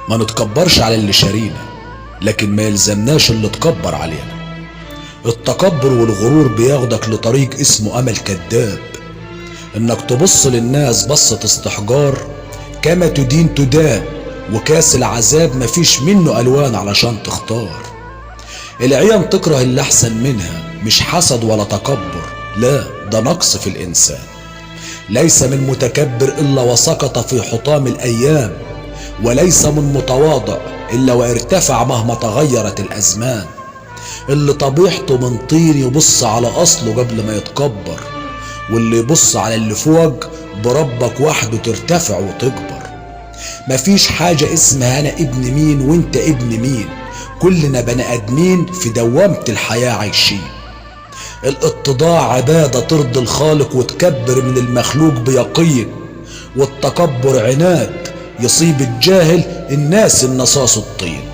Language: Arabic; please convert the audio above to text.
ما نتكبرش على اللي شارينا، لكن ما يلزمناش اللي تكبر علينا. التكبر والغرور بياخدك لطريق اسمه امل كذاب، انك تبص للناس بصة استحجار، كما تدين تدان، وكاس العذاب مفيش منه الوان علشان تختار. العيان تكره اللي احسن منها، مش حسد ولا تكبر، لا ده نقص في الانسان. ليس من متكبر الا وسقط في حطام الايام، وليس من متواضع الا وارتفع مهما تغيرت الازمان. اللي طبيعته من طين يبص على اصله قبل ما يتكبر، واللي يبص على اللي فوق بربك وحده ترتفع وتكبر. مفيش حاجة اسمها انا ابن مين وانت ابن مين، كلنا بني ادمين في دوامة الحياة عايشين. الاتضاع عبادة ترضي الخالق وتكبر من المخلوق بيقين، والتكبر عناد يصيب الجاهل الناس النصاص الطين.